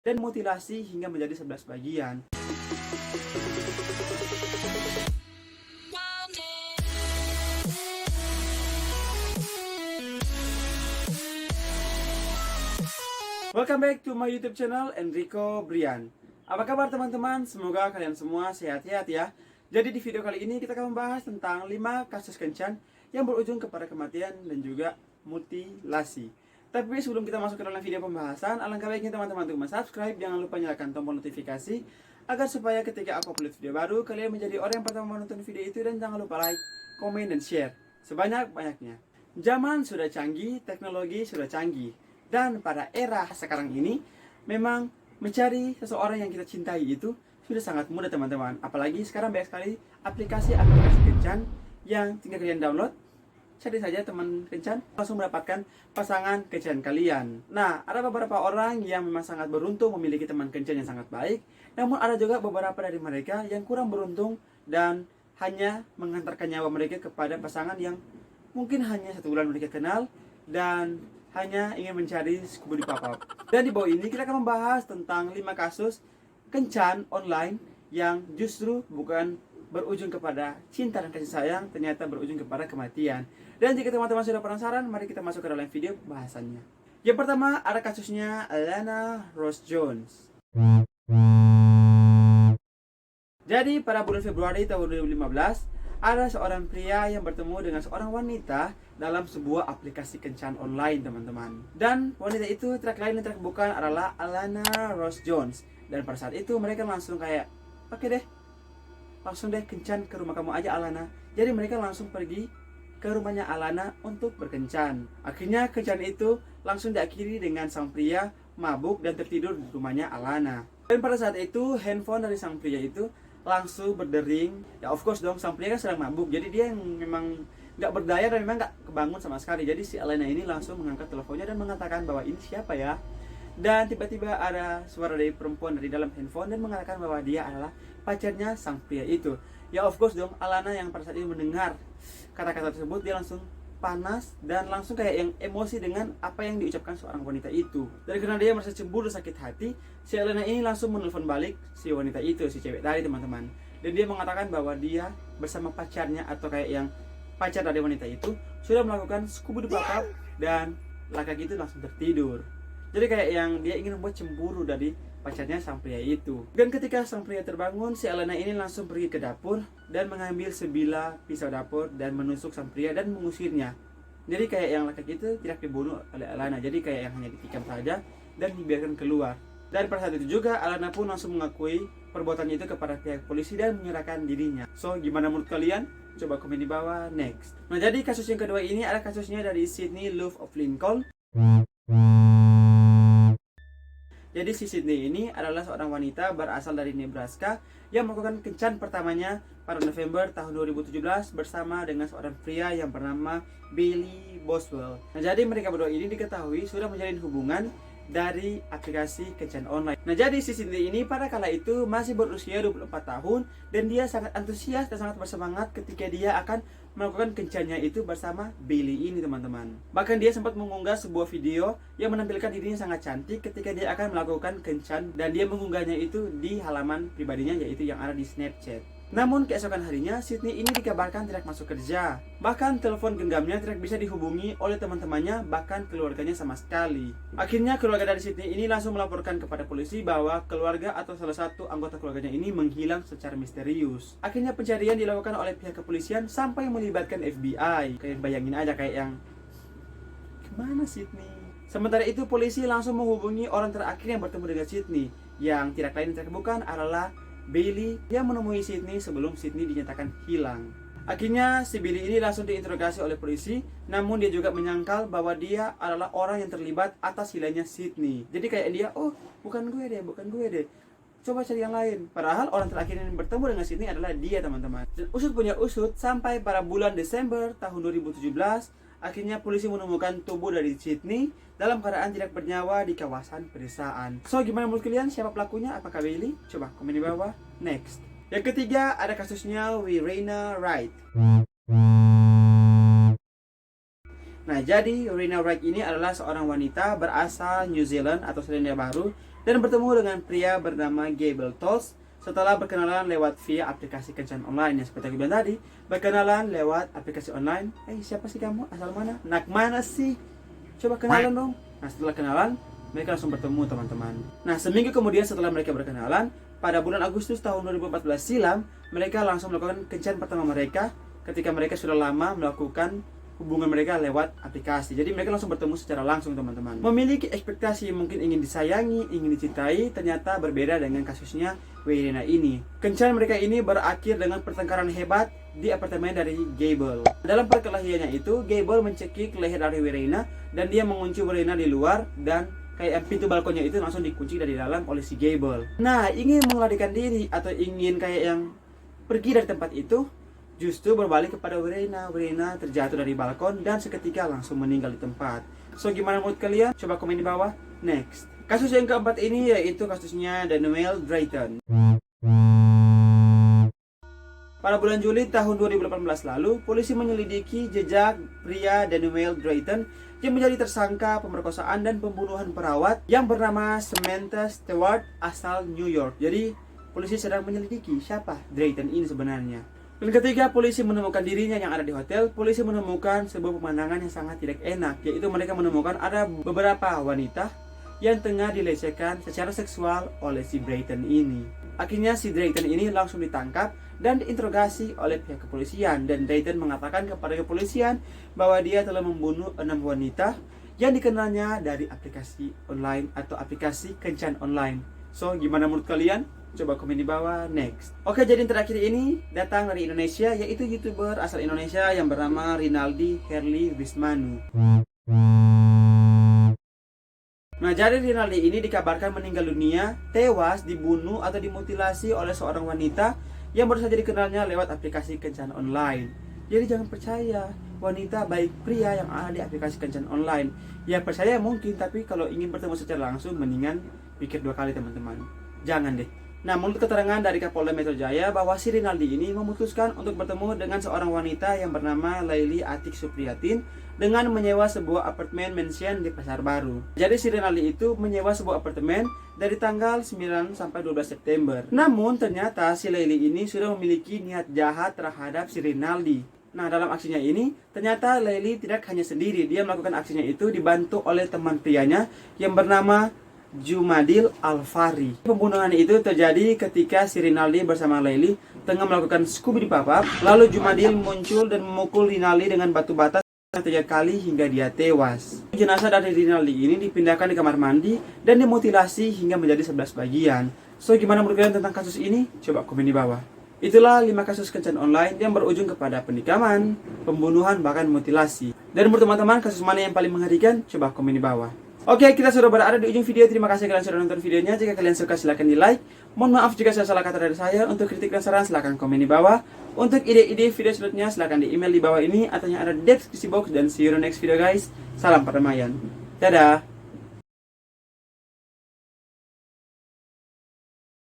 dan mutilasi hingga menjadi 11 bagian. Welcome back to my YouTube channel Enrico Brian. Apa kabar teman-teman? Semoga kalian semua sehat-sehat ya. Jadi di video kali ini kita akan membahas tentang 5 kasus kencan yang berujung kepada kematian dan juga mutilasi. Tapi sebelum kita masuk ke dalam video pembahasan, alangkah baiknya teman-teman untuk subscribe, jangan lupa nyalakan tombol notifikasi agar supaya ketika aku upload video baru, kalian menjadi orang yang pertama menonton video itu, dan jangan lupa like, komen, dan share sebanyak-banyaknya. Zaman sudah canggih, teknologi sudah canggih. Dan pada era sekarang ini, memang mencari seseorang yang kita cintai itu sudah sangat mudah teman-teman. Apalagi sekarang banyak sekali aplikasi-aplikasi kencan yang tinggal kalian download, cari saja teman kencan, langsung mendapatkan pasangan kencan kalian. Nah, ada beberapa orang yang memang sangat beruntung memiliki teman kencan yang sangat baik. Namun ada juga beberapa dari mereka yang kurang beruntung dan hanya mengantarkan nyawa mereka kepada pasangan yang mungkin hanya 1 bulan mereka kenal dan hanya ingin mencari Scooby Pop-up. Dan di bawah ini kita akan membahas tentang 5 kasus kencan online yang justru bukan berujung kepada cinta dan kasih sayang, ternyata berujung kepada kematian. Dan jika teman-teman sudah penasaran, mari kita masuk ke dalam video pembahasannya. Yang pertama ada kasusnya Alana Rose Jones. Jadi pada bulan Februari tahun 2015, ada seorang pria yang bertemu dengan seorang wanita dalam sebuah aplikasi kencan online teman-teman. Dan wanita itu track lain dan track bukan adalah Alana Rose Jones. Dan pada saat itu mereka langsung kayak, oke deh, langsung deh kencan ke rumah kamu aja Alana. Jadi mereka langsung pergi ke rumahnya Alana untuk berkencan. Akhirnya kencan itu langsung diakhiri dengan sang pria mabuk dan tertidur di rumahnya Alana. Dan pada saat itu handphone dari sang pria itu langsung berdering. Ya of course dong, sang pria kan sedang mabuk, jadi dia yang memang nggak berdaya dan memang nggak kebangun sama sekali. Jadi si Alana ini langsung mengangkat teleponnya dan mengatakan bahwa ini siapa ya. Dan tiba-tiba ada suara dari perempuan dari dalam handphone dan mengatakan bahwa dia adalah pacarnya sang pria itu. Ya of course dong, Alana yang pada saat itu mendengar kata-kata tersebut, dia langsung panas dan langsung kayak yang emosi dengan apa yang diucapkan seorang wanita itu. Dan karena dia merasa cemburu sakit hati, si Alana ini langsung menelpon balik si wanita itu, si cewek tadi teman-teman. Dan dia mengatakan bahwa dia bersama pacarnya atau kayak yang pacar dari wanita itu sudah melakukan Scooby Pop-up dan laki-laki itu langsung tertidur. Jadi kayak yang dia ingin membuat cemburu dari pacarnya sang pria itu. Dan ketika sang pria terbangun, si Alana ini langsung pergi ke dapur dan mengambil sebilah pisau dapur dan menusuk sang pria dan mengusirnya. Jadi kayak yang laki-laki itu tidak dibunuh oleh Alana, jadi kayak yang hanya ditikam saja dan dibiarkan keluar. Dan pada saat itu juga Alana pun langsung mengakui perbuatannya itu kepada pihak polisi dan menyerahkan dirinya. So gimana menurut kalian? Coba komen di bawah. Next. Nah, jadi kasus yang kedua ini ada kasusnya dari Sydney Love of Lincoln. Jadi si Sydney ini adalah seorang wanita berasal dari Nebraska yang melakukan kencan pertamanya pada November tahun 2017 bersama dengan seorang pria yang bernama Billy Boswell. Nah, jadi mereka berdua ini diketahui sudah menjalin hubungan dari aplikasi kencan online. Nah, jadi si Sydney ini pada kala itu masih berusia 24 tahun dan dia sangat antusias dan sangat bersemangat ketika dia akan melakukan kencannya itu bersama Billy ini teman-teman. Bahkan dia sempat mengunggah sebuah video yang menampilkan dirinya sangat cantik ketika dia akan melakukan kencan, dan dia mengunggahnya itu di halaman pribadinya yaitu yang ada di Snapchat. Namun keesokan harinya Sydney ini dikabarkan tidak masuk kerja. Bahkan telepon genggamnya tidak bisa dihubungi oleh teman-temannya, bahkan keluarganya sama sekali. Akhirnya keluarga dari Sydney ini langsung melaporkan kepada polisi bahwa keluarga atau salah satu anggota keluarganya ini menghilang secara misterius. Akhirnya pencarian dilakukan oleh pihak kepolisian sampai melibatkan FBI. Kalian bayangin aja kayak yang kemana Sydney? Sementara itu polisi langsung menghubungi orang terakhir yang bertemu dengan Sydney, yang tidak lain tidak bukan adalah Billy yang menemui Sydney sebelum Sydney dinyatakan hilang. Akhirnya si Billy ini langsung diinterogasi oleh polisi, namun dia juga menyangkal bahwa dia adalah orang yang terlibat atas hilangnya Sydney. Jadi kayak dia, oh bukan gue deh, coba cari yang lain. Padahal orang terakhir yang bertemu dengan Sydney adalah dia teman-teman. Dan usut punya usut, sampai pada bulan Desember tahun 2017, akhirnya polisi menemukan tubuh dari Sydney dalam keadaan tidak bernyawa di kawasan pedesaan. So gimana menurut kalian, siapa pelakunya? Apakah Billy? Coba komen di bawah. Next. Yang ketiga ada kasusnya Irina Wright. Nah, jadi Irina Wright ini adalah seorang wanita berasal New Zealand atau Selandia Baru dan bertemu dengan pria bernama Gable Tolls setelah berkenalan lewat via aplikasi kencan online. Yang seperti aku bilang tadi, berkenalan lewat aplikasi online. Siapa sih kamu? Asal mana? Nak mana sih? Coba kenalan dong. Nah, setelah kenalan, mereka langsung bertemu, teman-teman. Nah, seminggu kemudian setelah mereka berkenalan, pada bulan Agustus tahun 2014 silam, mereka langsung melakukan kencan pertama mereka ketika mereka sudah lama melakukan hubungan mereka lewat aplikasi. Jadi mereka langsung bertemu secara langsung, teman-teman. Memiliki ekspektasi mungkin ingin disayangi, ingin dicintai, ternyata berbeda dengan kasusnya Werena ini. Kencan mereka ini berakhir dengan pertengkaran hebat di apartemen dari Gable. Dalam perkelahiannya itu, Gable mencekik leher dari Werena dan dia mengunci Werena di luar, dan kayak pintu balkonnya itu langsung dikunci dari dalam oleh si Gable. Nah, ingin melarikan diri atau ingin kayak yang pergi dari tempat itu, justru berbalik kepada Werena. Werena terjatuh dari balkon dan seketika langsung meninggal di tempat. So, gimana menurut kalian? Coba komen di bawah. Next, kasus yang keempat ini yaitu kasusnya Danielle Drayton. Pada bulan Juli tahun 2018 lalu, polisi menyelidiki jejak pria Danielle Drayton yang menjadi tersangka pemerkosaan dan pembunuhan perawat yang bernama Samantha Stewart asal New York. Jadi, polisi sedang menyelidiki siapa Drayton ini sebenarnya. Dan ketika polisi menemukan dirinya yang ada di hotel, polisi menemukan sebuah pemandangan yang sangat tidak enak, yaitu mereka menemukan ada beberapa wanita yang tengah dilecehkan secara seksual oleh si Drayton ini. Akhirnya si Drayton ini langsung ditangkap dan diinterogasi oleh pihak kepolisian, dan Drayton mengatakan kepada kepolisian bahwa dia telah membunuh 6 wanita yang dikenalnya dari aplikasi online atau aplikasi kencan online. So, gimana menurut kalian? Coba komen di bawah. Next. Oke, jadi yang terakhir ini datang dari Indonesia, yaitu YouTuber asal Indonesia yang bernama Rinaldi Herli Wismanu. Nah, jadi Rinaldi ini dikabarkan meninggal dunia, tewas, dibunuh atau dimutilasi oleh seorang wanita yang baru saja dikenalnya lewat aplikasi kencan online. Jadi jangan percaya wanita baik pria yang ada di aplikasi kencan online. Ya percaya mungkin, tapi kalau ingin bertemu secara langsung mendingan pikir 2 kali, teman-teman. Jangan deh. Nah, menurut keterangan dari Kapolda Metro Jaya bahwa si Rinaldi ini memutuskan untuk bertemu dengan seorang wanita yang bernama Laili Atik Supriyatin dengan menyewa sebuah apartemen mansion di Pasar Baru. Jadi si Rinaldi itu menyewa sebuah apartemen dari tanggal 9 sampai 12 September. Namun ternyata si Laili ini sudah memiliki niat jahat terhadap si Rinaldi. Nah, dalam aksinya ini ternyata Laili tidak hanya sendiri. Dia melakukan aksinya itu dibantu oleh teman prianya yang bernama Jumadil Alfari. Pembunuhan itu terjadi ketika si Rinaldi bersama Laili tengah melakukan Scooby Pop-up. Lalu Jumadil muncul dan memukul Rinaldi dengan batu bata 3 kali hingga dia tewas. Jenazah dari Rinaldi ini dipindahkan di kamar mandi dan dimutilasi hingga menjadi 11 bagian. So, gimana menurut kalian tentang kasus ini? Coba komen di bawah. Itulah 5 kasus kencan online yang berujung kepada penikaman, pembunuhan, bahkan mutilasi. Dan menurut teman-teman, kasus mana yang paling mengerikan? Coba komen di bawah. Oke, kita sudah berada di ujung video. Terima kasih kalian sudah nonton videonya. Jika kalian suka, silahkan di like. Mohon maaf jika saya salah kata dari saya. Untuk kritik dan saran, silahkan komen di bawah. Untuk ide-ide video selanjutnya, silahkan di email di bawah ini atau yang ada di deskripsi box. Dan see you in the next video, guys. Salam perdamaian. Dadah.